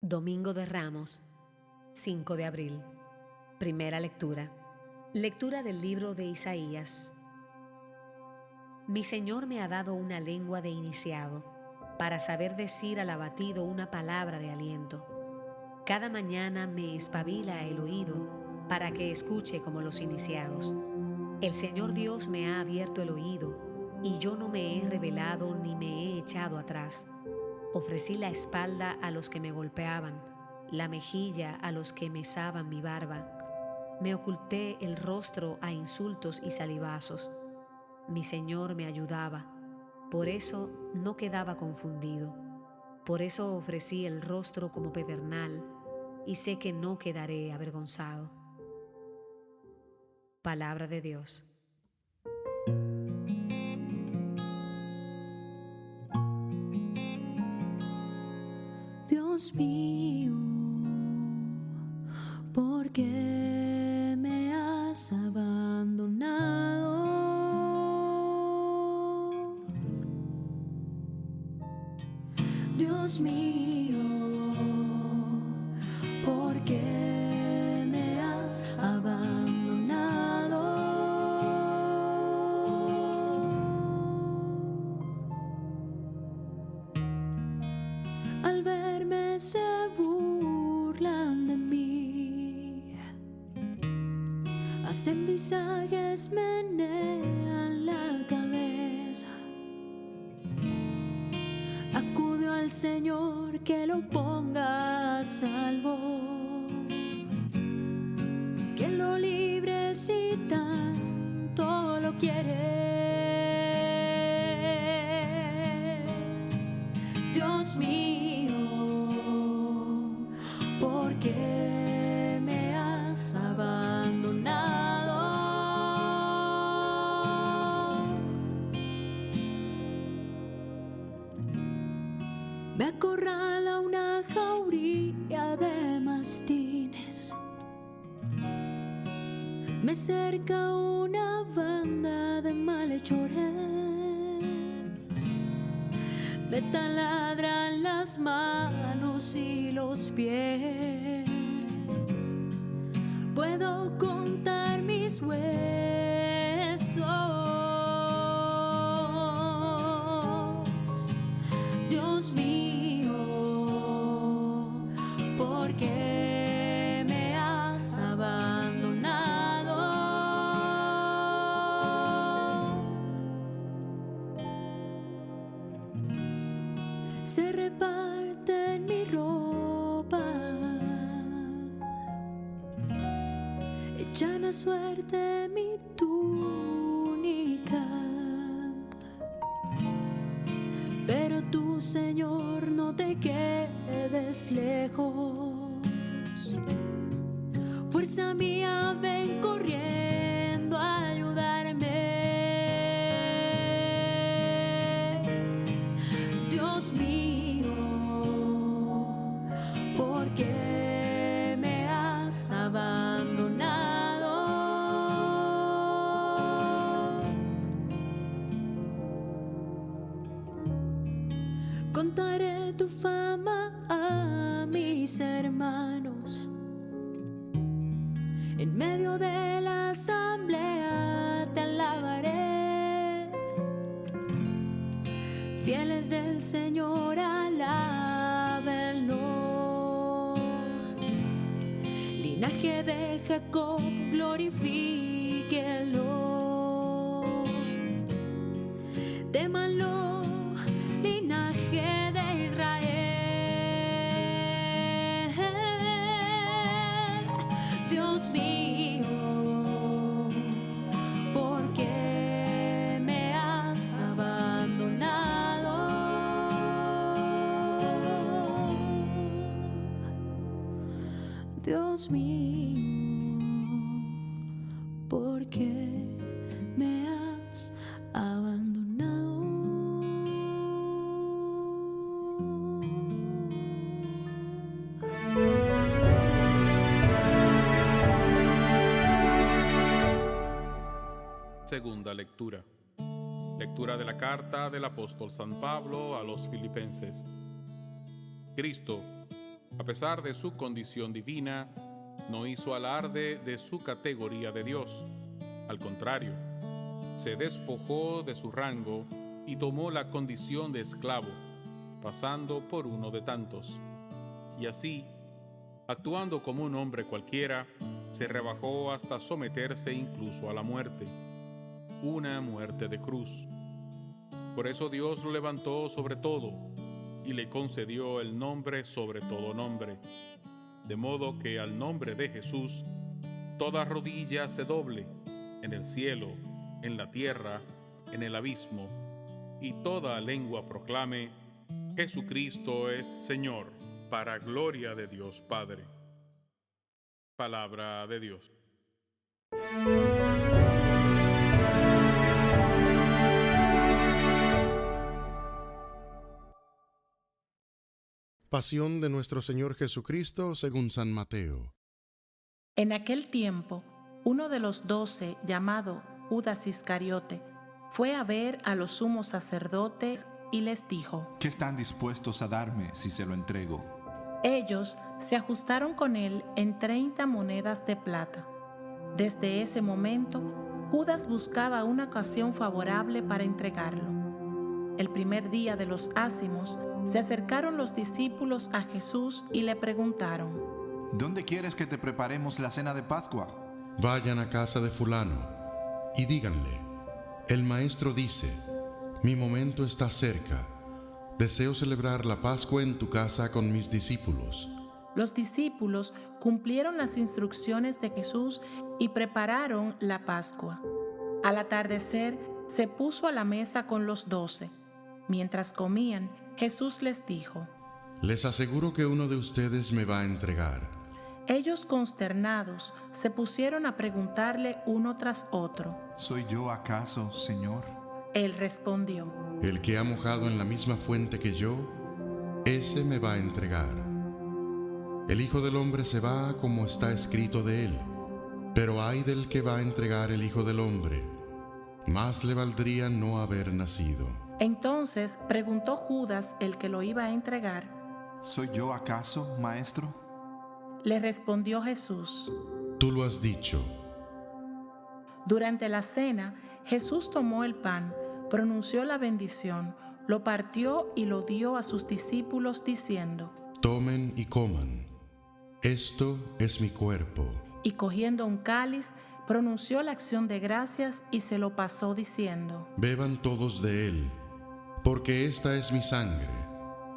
Domingo de Ramos, 5 de abril. Primera lectura. Lectura del libro de Isaías. Mi Señor me ha dado una lengua de iniciado, para saber decir al abatido una palabra de aliento. Cada mañana me espabila el oído, para que escuche como los iniciados. El Señor Dios me ha abierto el oído, y yo no me he rebelado ni me he echado atrás. Ofrecí la espalda a los que me golpeaban, la mejilla a los que mesaban mi barba. Me oculté el rostro a insultos y salivazos. Mi Señor me ayudaba, por eso no quedaba confundido. Por eso ofrecí el rostro como pedernal, y sé que no quedaré avergonzado. Palabra de Dios. Dios mío, ¿por qué me has abandonado? Dios mío, ¿por qué me has abandonado? Al verme se burlan de mí, hacen visajes, menean la cabeza. Acudo al Señor que lo ponga a salvo, que lo libre si tanto lo quiere. Dios mío, ¿por qué me has abandonado? Me acorrala una jauría de mastines, me cerca una banda de malhechores. Me taladran las manos y los pies. Puedo contar mis huesos. Dios mío, ¿por qué me has abandonado? Se reparten mi ropa, echan a suerte mi túnica. Pero tú, Señor, no te quedes lejos. Fuerza mía, ven corriendo a ayudarme. Dios mío, ¿por qué me has abandonado? Contaré tu fama a mis hermanos, en medio de la asamblea te alabaré. Fieles del Señor, alábenlo. Linaje de Jacob, glorifíquelo. Témanlo, linaje de Israel. Dios mío, ¿por qué me has abandonado? Dios mío, ¿por qué me has abandonado? Segunda lectura. Lectura de la carta del apóstol San Pablo a los Filipenses. Cristo, A pesar de su condición divina, no hizo alarde de su categoría de Dios. Al contrario, se despojó de su rango y tomó la condición de esclavo, pasando por uno de tantos. Y así, actuando como un hombre cualquiera, se rebajó hasta someterse incluso a la muerte, una muerte de cruz. Por eso Dios lo levantó sobre todo y le concedió el nombre sobre todo nombre, de modo que al nombre de Jesús toda rodilla se doble, en el cielo, en la tierra, en el abismo, y toda lengua proclame: Jesucristo es Señor, para gloria de Dios Padre. Palabra de Dios. Pasión de nuestro Señor Jesucristo según San Mateo. En aquel tiempo, uno de los 12, llamado Judas Iscariote, fue a ver a los sumos sacerdotes y les dijo: ¿Qué están dispuestos a darme si se lo entrego? Ellos se ajustaron con él en 30 monedas de plata. Desde ese momento, Judas buscaba una ocasión favorable para entregarlo. El primer día de los ácimos, se acercaron los discípulos a Jesús y le preguntaron: ¿Dónde quieres que te preparemos la cena de Pascua? Vayan a casa de fulano y díganle: el maestro dice, mi momento está cerca. Deseo celebrar la Pascua en tu casa con mis discípulos. Los discípulos cumplieron las instrucciones de Jesús y prepararon la Pascua. Al atardecer, se puso a la mesa con los 12. Mientras comían, Jesús les dijo: Les aseguro que uno de ustedes me va a entregar. Ellos, consternados, se pusieron a preguntarle uno tras otro: ¿Soy yo acaso, Señor? Él respondió: El que ha mojado en la misma fuente que yo, ese me va a entregar. El Hijo del Hombre se va como está escrito de él, pero ay del que va a entregar el Hijo del Hombre. Más le valdría no haber nacido. Entonces preguntó Judas, el que lo iba a entregar: ¿Soy yo acaso, maestro? Le respondió Jesús: Tú lo has dicho. Durante la cena, Jesús tomó el pan, pronunció la bendición, lo partió y lo dio a sus discípulos diciendo: Tomen y coman. Esto es mi cuerpo. Y cogiendo un cáliz, pronunció la acción de gracias y se lo pasó diciendo: Beban todos de él, porque esta es mi sangre,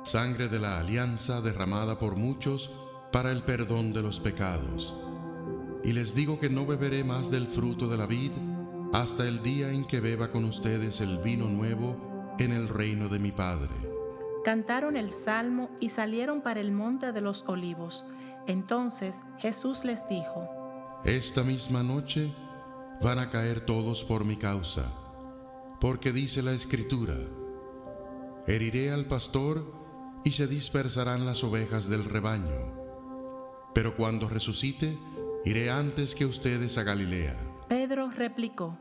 sangre de la alianza derramada por muchos para el perdón de los pecados. Y les digo que no beberé más del fruto de la vid hasta el día en que beba con ustedes el vino nuevo en el reino de mi Padre. Cantaron el salmo y salieron para el monte de los olivos. Entonces Jesús les dijo: Esta misma noche van a caer todos por mi causa, porque dice la Escritura: Heriré al pastor y se dispersarán las ovejas del rebaño. Pero cuando resucite, iré antes que ustedes a Galilea. Pedro replicó: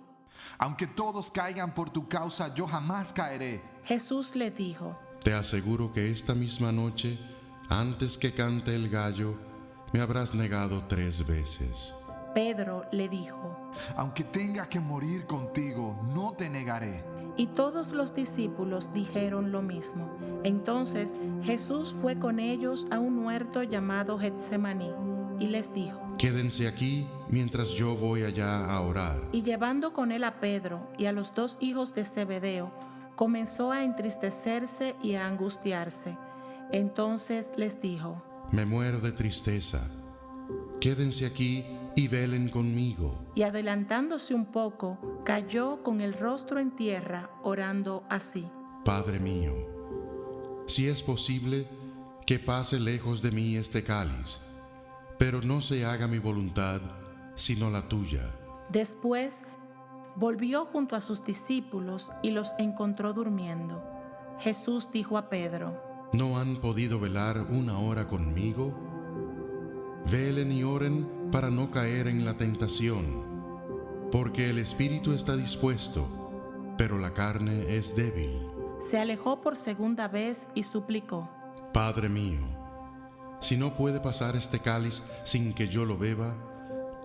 Aunque todos caigan por tu causa, yo jamás caeré. Jesús le dijo: Te aseguro que esta misma noche, antes que cante el gallo, me habrás negado 3 veces. Pedro le dijo: Aunque tenga que morir contigo, no te negaré. Y todos los discípulos dijeron lo mismo. Entonces Jesús fue con ellos a un huerto llamado Getsemaní y les dijo: Quédense aquí mientras yo voy allá a orar. Y llevando con él a Pedro y a los 2 hijos de Zebedeo, comenzó a entristecerse y a angustiarse. Entonces les dijo: Me muero de tristeza. Quédense aquí y velen conmigo. Y adelantándose un poco, cayó con el rostro en tierra, orando así: Padre mío, si es posible, que pase lejos de mí este cáliz, pero no se haga mi voluntad, sino la tuya. Después volvió junto a sus discípulos y los encontró durmiendo. Jesús dijo a Pedro: ¿No han podido velar 1 hora conmigo? Velen y oren para no caer en la tentación, porque el espíritu está dispuesto, pero la carne es débil. Se alejó por segunda vez y suplicó: Padre mío, si no puede pasar este cáliz sin que yo lo beba,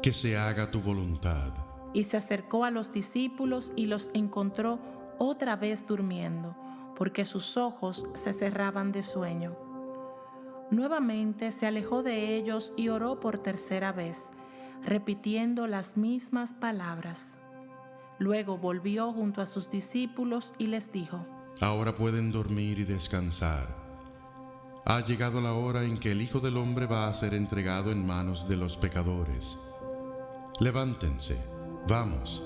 que se haga tu voluntad. Y se acercó a los discípulos y los encontró otra vez durmiendo, porque sus ojos se cerraban de sueño. Nuevamente se alejó de ellos y oró por tercera vez, repitiendo las mismas palabras. Luego volvió junto a sus discípulos y les dijo: Ahora pueden dormir y descansar. Ha llegado la hora en que el Hijo del Hombre va a ser entregado en manos de los pecadores. Levántense, vamos,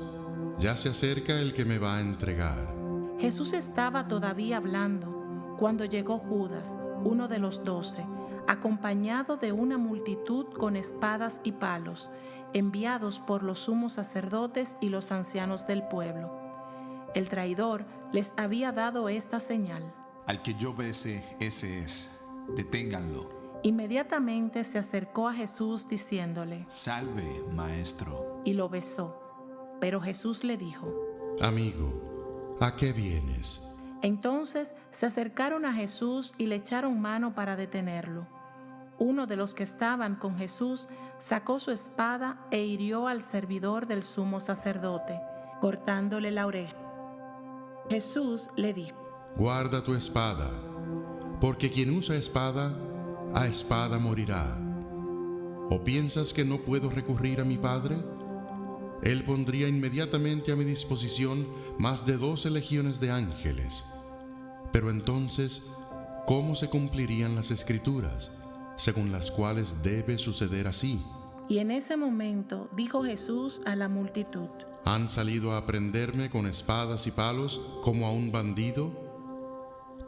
ya se acerca el que me va a entregar. Jesús estaba todavía hablando cuando llegó Judas, uno de los 12, acompañado de una multitud con espadas y palos, enviados por los sumos sacerdotes y los ancianos del pueblo. El traidor les había dado esta señal: Al que yo bese, ese es. Deténganlo. Inmediatamente se acercó a Jesús diciéndole: Salve, maestro. y lo besó. Pero Jesús le dijo: Amigo, ¿a qué vienes? Entonces se acercaron a Jesús y le echaron mano para detenerlo. Uno de los que estaban con Jesús sacó su espada e hirió al servidor del sumo sacerdote, cortándole la oreja. Jesús le dijo: Guarda tu espada, porque quien usa espada, a espada morirá. ¿O piensas que no puedo recurrir a mi Padre? Él pondría inmediatamente a mi disposición más de 12 legiones de ángeles. Pero entonces, ¿cómo se cumplirían las Escrituras, según las cuales debe suceder así? Y en ese momento dijo Jesús a la multitud: ¿Han salido a prenderme con espadas y palos como a un bandido?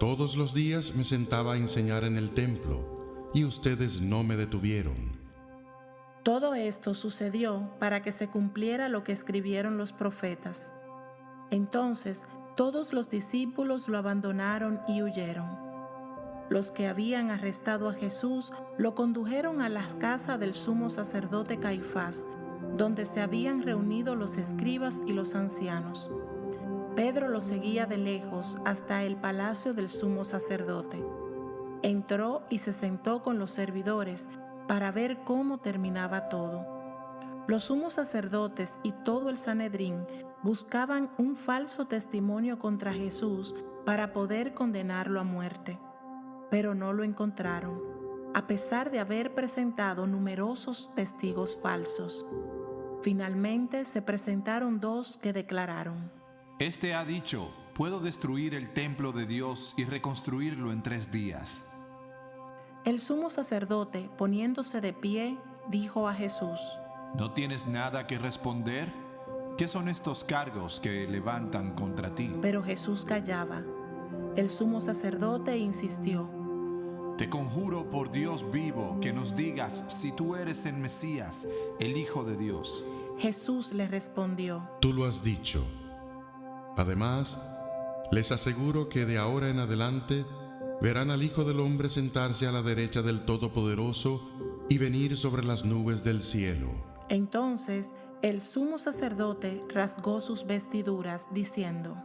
Todos los días me sentaba a enseñar en el templo, y ustedes no me detuvieron. Todo esto sucedió para que se cumpliera lo que escribieron los profetas. Entonces todos los discípulos lo abandonaron y huyeron. Los que habían arrestado a Jesús lo condujeron a la casa del sumo sacerdote Caifás, donde se habían reunido los escribas y los ancianos. Pedro lo seguía de lejos hasta el palacio del sumo sacerdote. Entró y se sentó con los servidores para ver cómo terminaba todo. Los sumos sacerdotes y todo el Sanedrín buscaban un falso testimonio contra Jesús para poder condenarlo a muerte, pero no lo encontraron, a pesar de haber presentado numerosos testigos falsos. Finalmente se presentaron 2 que declararon: Este ha dicho: puedo destruir el templo de Dios y reconstruirlo en 3 días. El sumo sacerdote, poniéndose de pie, dijo a Jesús: ¿No tienes nada que responder? ¿Qué son estos cargos que levantan contra ti? Pero Jesús callaba. El sumo sacerdote insistió: Te conjuro por Dios vivo que nos digas si tú eres el Mesías, el Hijo de Dios. Jesús le respondió: Tú lo has dicho. Además, les aseguro que de ahora en adelante verán al Hijo del Hombre sentarse a la derecha del Todopoderoso y venir sobre las nubes del cielo. Entonces el sumo sacerdote rasgó sus vestiduras, diciendo: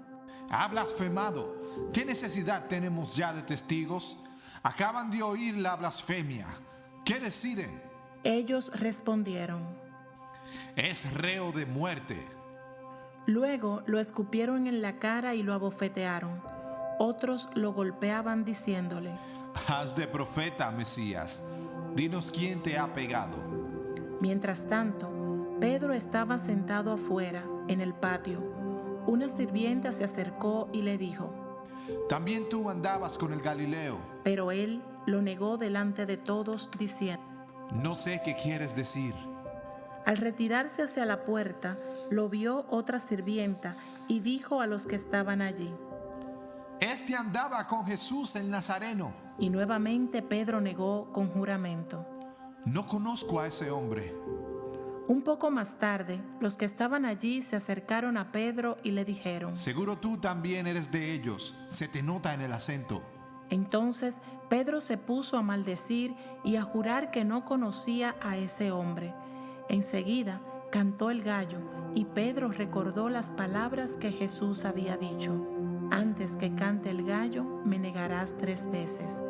Ha blasfemado. ¿Qué necesidad tenemos ya de testigos? Acaban de oír la blasfemia. ¿Qué deciden? Ellos respondieron: Es reo de muerte. Luego lo escupieron en la cara y lo abofetearon. Otros lo golpeaban diciéndole: Haz de profeta, Mesías. Dinos quién te ha pegado. Mientras tanto, Pedro estaba sentado afuera, en el patio. Una sirvienta se acercó y le dijo: También tú andabas con el Galileo. Pero él lo negó delante de todos, diciendo: No sé qué quieres decir. Al retirarse hacia la puerta, lo vio otra sirvienta y dijo a los que estaban allí: Este andaba con Jesús el Nazareno. Y nuevamente Pedro negó con juramento: No conozco a ese hombre. Un poco más tarde, los que estaban allí se acercaron a Pedro y le dijeron: Seguro tú también eres de ellos. Se te nota en el acento. Entonces Pedro se puso a maldecir y a jurar que no conocía a ese hombre. Enseguida cantó el gallo y Pedro recordó las palabras que Jesús había dicho: Antes que cante el gallo, me negarás 3 veces.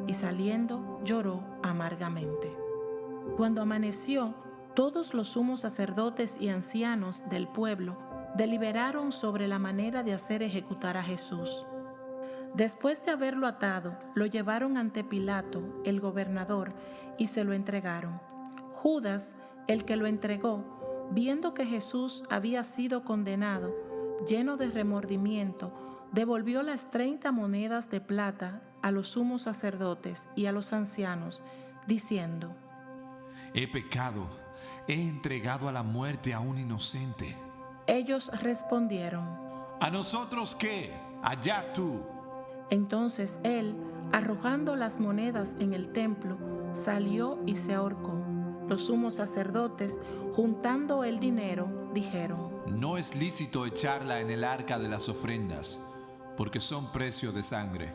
Y saliendo, lloró amargamente. Cuando amaneció, todos los sumos sacerdotes y ancianos del pueblo deliberaron sobre la manera de hacer ejecutar a Jesús. Después de haberlo atado, lo llevaron ante Pilato, el gobernador, y se lo entregaron. Judas, el que lo entregó, viendo que Jesús había sido condenado, lleno de remordimiento, devolvió las 30 monedas de plata a los sumos sacerdotes y a los ancianos, diciendo: He pecado, he entregado a la muerte a un inocente. Ellos respondieron: ¿A nosotros qué? Allá tú. Entonces él, arrojando las monedas en el templo, salió y se ahorcó. Los sumos sacerdotes, juntando el dinero, dijeron: No es lícito echarla en el arca de las ofrendas, porque son precio de sangre.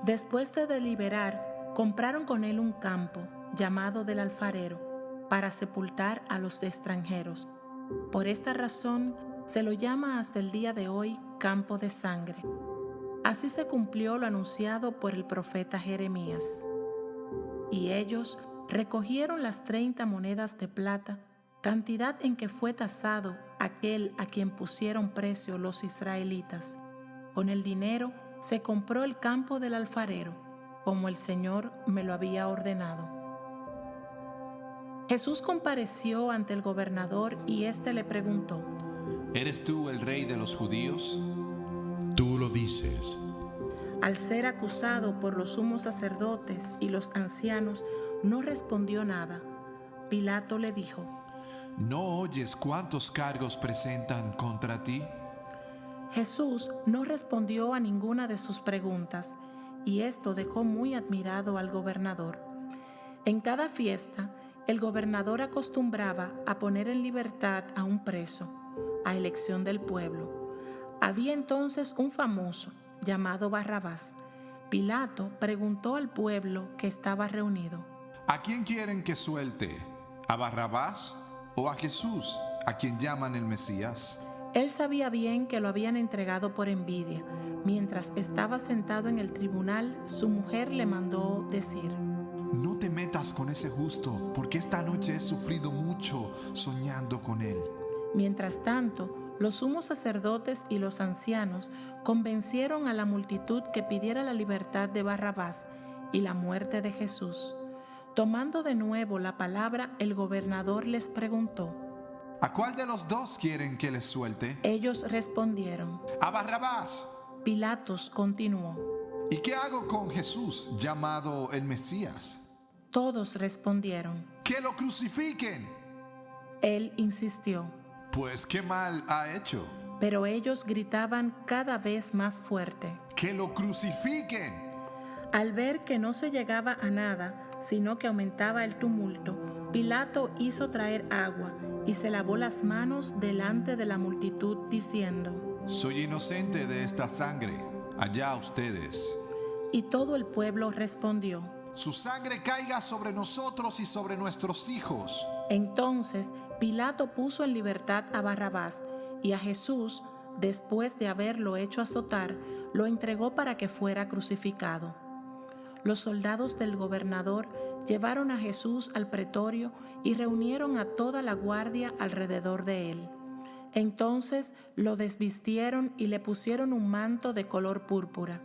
Después de deliberar, compraron con él un campo, llamado del alfarero, para sepultar a los extranjeros. Por esta razón se lo llama hasta el día de hoy campo de sangre. Así se cumplió lo anunciado por el profeta Jeremías. Y ellos recogieron las 30 monedas de plata, cantidad en que fue tasado aquel a quien pusieron precio los israelitas. Con el dinero se compró el campo del alfarero, como el Señor me lo había ordenado. Jesús compareció ante el gobernador y éste le preguntó: ¿Eres tú el rey de los judíos? Tú lo dices. Al ser acusado por los sumos sacerdotes y los ancianos, no respondió nada. Pilato le dijo: ¿No oyes cuántos cargos presentan contra ti? Jesús no respondió a ninguna de sus preguntas, y esto dejó muy admirado al gobernador. En cada fiesta, el gobernador acostumbraba a poner en libertad a un preso, a elección del pueblo. Había entonces un famoso llamado Barrabás. Pilato preguntó al pueblo que estaba reunido: ¿A quién quieren que suelte? ¿A Barrabás o a Jesús, a quien llaman el Mesías? Él sabía bien que lo habían entregado por envidia. Mientras estaba sentado en el tribunal, su mujer le mandó decir: No te metas con ese justo, porque esta noche he sufrido mucho soñando con él. Mientras tanto, los sumos sacerdotes y los ancianos convencieron a la multitud que pidiera la libertad de Barrabás y la muerte de Jesús. Tomando de nuevo la palabra, el gobernador les preguntó: ¿A cuál de los dos quieren que les suelte? Ellos respondieron: ¡A Barrabás! Pilatos continuó: ¿Y qué hago con Jesús, llamado el Mesías? Todos respondieron. ¡Que lo crucifiquen! Él insistió, Pues qué mal ha hecho. pero ellos gritaban cada vez más fuerte. ¡Que lo crucifiquen! Al ver que no se llegaba a nada, sino que aumentaba el tumulto, Pilato hizo traer agua y se lavó las manos delante de la multitud, diciendo: Soy inocente de esta sangre. Allá ustedes. Y todo el pueblo respondió. Su sangre caiga sobre nosotros y sobre nuestros hijos. Entonces Pilato puso en libertad a Barrabás, y a Jesús, después de haberlo hecho azotar, lo entregó para que fuera crucificado. Los soldados del gobernador llevaron a Jesús al pretorio y reunieron a toda la guardia alrededor de él. Entonces lo desvistieron y le pusieron un manto de color púrpura.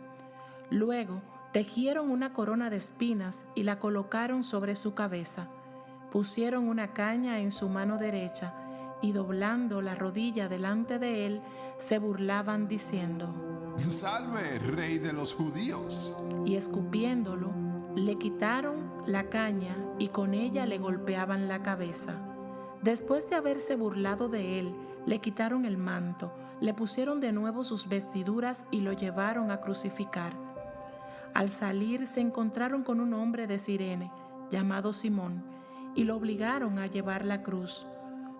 Luego tejieron una corona de espinas y la colocaron sobre su cabeza. Pusieron una caña en su mano derecha y, doblando la rodilla delante de él, se burlaban diciendo: ¡Salve, rey de los judíos! Y escupiéndolo, le quitaron la caña y con ella le golpeaban la cabeza. Después de haberse burlado de él, le quitaron el manto, le pusieron de nuevo sus vestiduras y lo llevaron a crucificar. Al salir se encontraron con un hombre de Cirene, llamado Simón, y lo obligaron a llevar la cruz.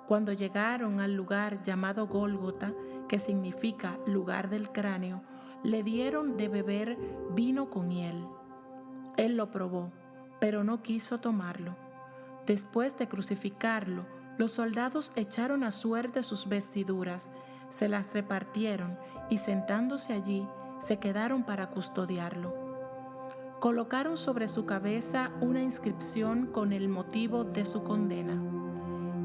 Cuando llegaron al lugar llamado Gólgota, que significa lugar del cráneo, le dieron de beber vino con hiel. Él lo probó, pero no quiso tomarlo. Después de crucificarlo, los soldados echaron a suerte sus vestiduras, se las repartieron y sentándose allí, se quedaron para custodiarlo. Colocaron sobre su cabeza una inscripción con el motivo de su condena: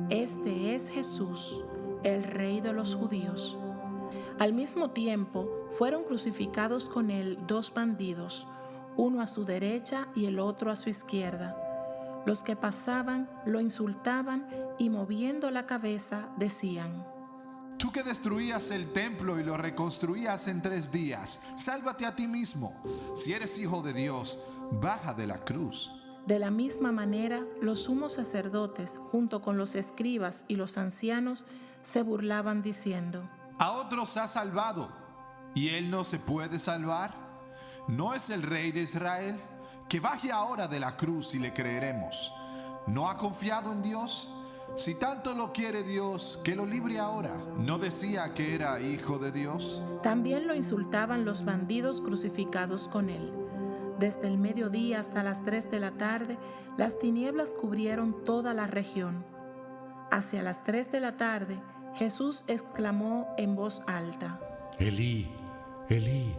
Este es Jesús, el Rey de los judíos. Al mismo tiempo, fueron crucificados con él 2 bandidos, uno a su derecha y el otro a su izquierda. Los que pasaban lo insultaban y, moviendo la cabeza, decían: Tú que destruías el templo y lo reconstruías en 3 días, sálvate a ti mismo. Si eres hijo de Dios, baja de la cruz. De la misma manera, los sumos sacerdotes, junto con los escribas y los ancianos, se burlaban diciendo: A otros ha salvado, ¿y él no se puede salvar? ¿No es el Rey de Israel? Que baje ahora de la cruz y le creeremos. ¿No ha confiado en Dios? Si tanto lo quiere Dios, que lo libre ahora. ¿No decía que era hijo de Dios? También lo insultaban los bandidos crucificados con él. Desde el mediodía hasta las 3 de la tarde, las tinieblas cubrieron toda la región. Hacia las 3 de la tarde, Jesús exclamó en voz alta: Elí, Elí,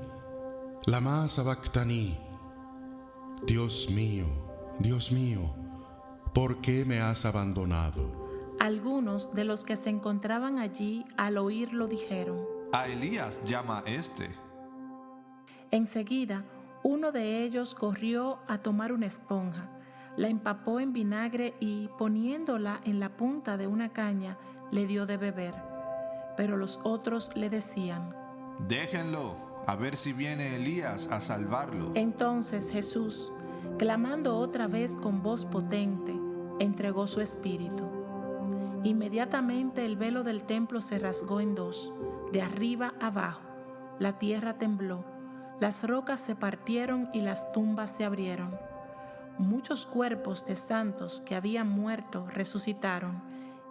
lama sabactani. Dios mío, ¿por qué me has abandonado? Algunos de los que se encontraban allí al oírlo dijeron: A Elías llama este. Enseguida, uno de ellos corrió a tomar una esponja, la empapó en vinagre y, poniéndola en la punta de una caña, le dio de beber. Pero los otros le decían: Déjenlo, a ver si viene Elías a salvarlo. Entonces Jesús, clamando otra vez con voz potente, entregó su espíritu. Inmediatamente el velo del templo se rasgó en 2, de arriba abajo. La tierra tembló, las rocas se partieron y las tumbas se abrieron. Muchos cuerpos de santos que habían muerto resucitaron,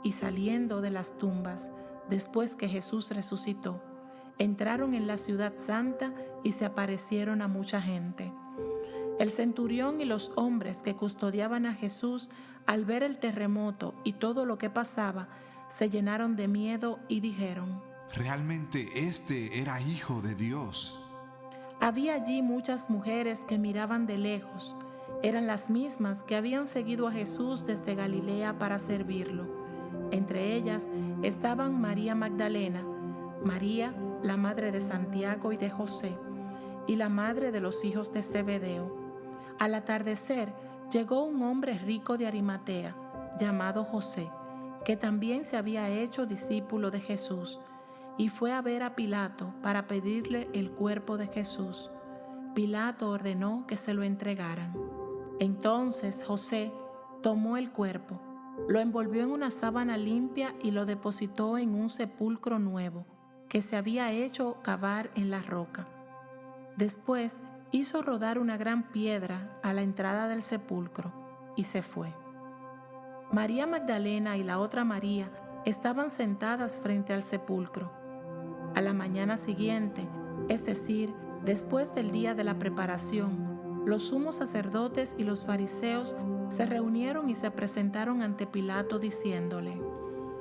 y saliendo de las tumbas, después que Jesús resucitó, entraron en la ciudad santa y se aparecieron a mucha gente. El centurión y los hombres que custodiaban a Jesús, al ver el terremoto y todo lo que pasaba, se llenaron de miedo y dijeron: Realmente este era hijo de Dios. Había allí muchas mujeres que miraban de lejos. Eran las mismas que habían seguido a Jesús desde Galilea para servirlo. Entre ellas estaban María Magdalena, María, la madre de Santiago y de José, y la madre de los hijos de Zebedeo. Al atardecer llegó un hombre rico de Arimatea, llamado José, que también se había hecho discípulo de Jesús, y fue a ver a Pilato para pedirle el cuerpo de Jesús. Pilato ordenó que se lo entregaran. Entonces José tomó el cuerpo, lo envolvió en una sábana limpia y lo depositó en un sepulcro nuevo que se había hecho cavar en la roca. Después hizo rodar una gran piedra a la entrada del sepulcro y se fue. María Magdalena y la otra María estaban sentadas frente al sepulcro. A la mañana siguiente, es decir, después del día de la preparación, los sumos sacerdotes y los fariseos se reunieron y se presentaron ante Pilato diciéndole: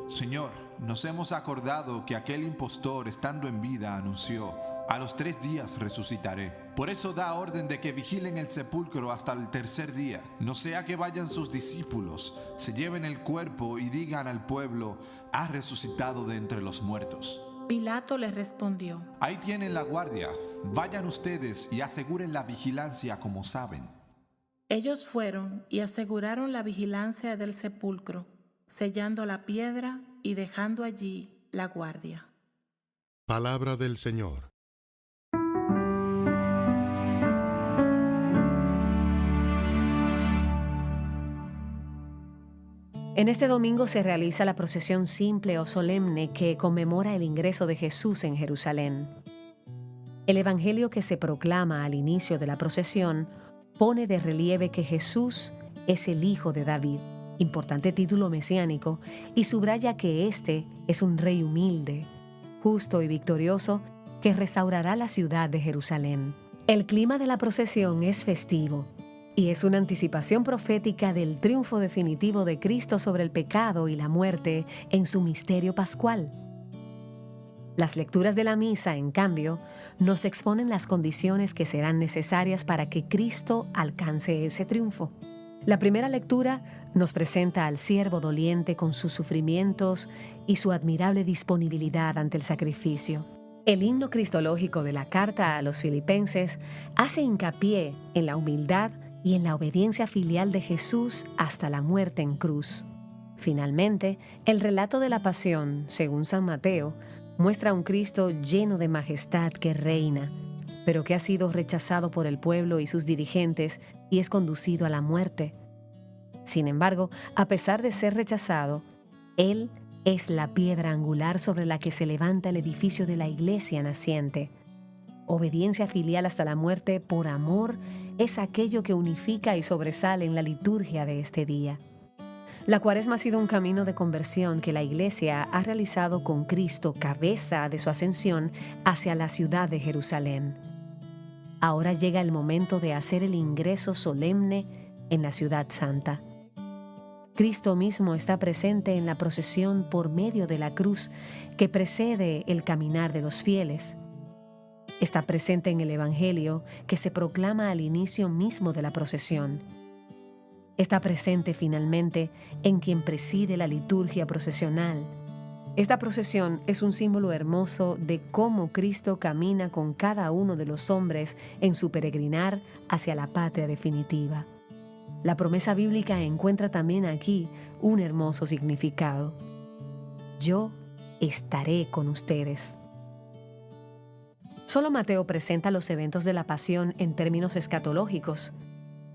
Señor, nos hemos acordado que aquel impostor, estando en vida, anunció: a los 3 días resucitaré. Por eso da orden de que vigilen el sepulcro hasta el 3er día, no sea que vayan sus discípulos, se lleven el cuerpo y digan al pueblo: ha resucitado de entre los muertos. Pilato les respondió: Ahí tienen la guardia, vayan ustedes y aseguren la vigilancia como saben. Ellos fueron y aseguraron la vigilancia del sepulcro, sellando la piedra y dejando allí la guardia. Palabra del Señor. En este domingo se realiza la procesión simple o solemne que conmemora el ingreso de Jesús en Jerusalén. El evangelio que se proclama al inicio de la procesión pone de relieve que Jesús es el Hijo de David, importante título mesiánico, y subraya que este es un rey humilde, justo y victorioso que restaurará la ciudad de Jerusalén. El clima de la procesión es festivo y es una anticipación profética del triunfo definitivo de Cristo sobre el pecado y la muerte en su misterio pascual. Las lecturas de la misa, en cambio, nos exponen las condiciones que serán necesarias para que Cristo alcance ese triunfo. La primera lectura nos presenta al siervo doliente con sus sufrimientos y su admirable disponibilidad ante el sacrificio. El himno cristológico de la carta a los Filipenses hace hincapié en la humildad y en la obediencia filial de Jesús hasta la muerte en cruz. Finalmente, el relato de la pasión, según San Mateo, muestra a un Cristo lleno de majestad que reina, pero que ha sido rechazado por el pueblo y sus dirigentes y es conducido a la muerte. Sin embargo, a pesar de ser rechazado, Él es la piedra angular sobre la que se levanta el edificio de la iglesia naciente. Obediencia filial hasta la muerte por amor es aquello que unifica y sobresale en la liturgia de este día. La Cuaresma ha sido un camino de conversión que la Iglesia ha realizado con Cristo, cabeza de su ascensión, hacia la ciudad de Jerusalén. Ahora llega el momento de hacer el ingreso solemne en la ciudad santa. Cristo mismo está presente en la procesión por medio de la cruz que precede el caminar de los fieles. Está presente en el Evangelio que se proclama al inicio mismo de la procesión. Está presente finalmente en quien preside la liturgia procesional. Esta procesión es un símbolo hermoso de cómo Cristo camina con cada uno de los hombres en su peregrinar hacia la patria definitiva. La promesa bíblica encuentra también aquí un hermoso significado. Yo estaré con ustedes. Solo Mateo presenta los eventos de la pasión en términos escatológicos.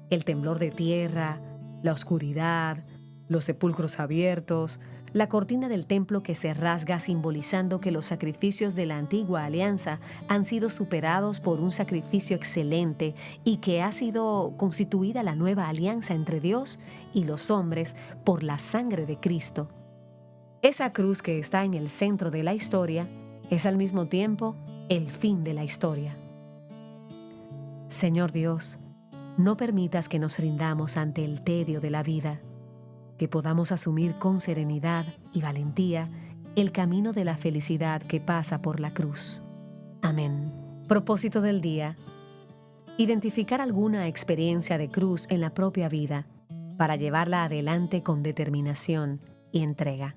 El temblor de tierra, la oscuridad, los sepulcros abiertos, la cortina del templo que se rasga simbolizando que los sacrificios de la antigua alianza han sido superados por un sacrificio excelente y que ha sido constituida la nueva alianza entre Dios y los hombres por la sangre de Cristo. Esa cruz que está en el centro de la historia es al mismo tiempo el fin de la historia. Señor Dios, no permitas que nos rindamos ante el tedio de la vida, que podamos asumir con serenidad y valentía el camino de la felicidad que pasa por la cruz. Amén. Propósito del día: identificar alguna experiencia de cruz en la propia vida para llevarla adelante con determinación y entrega.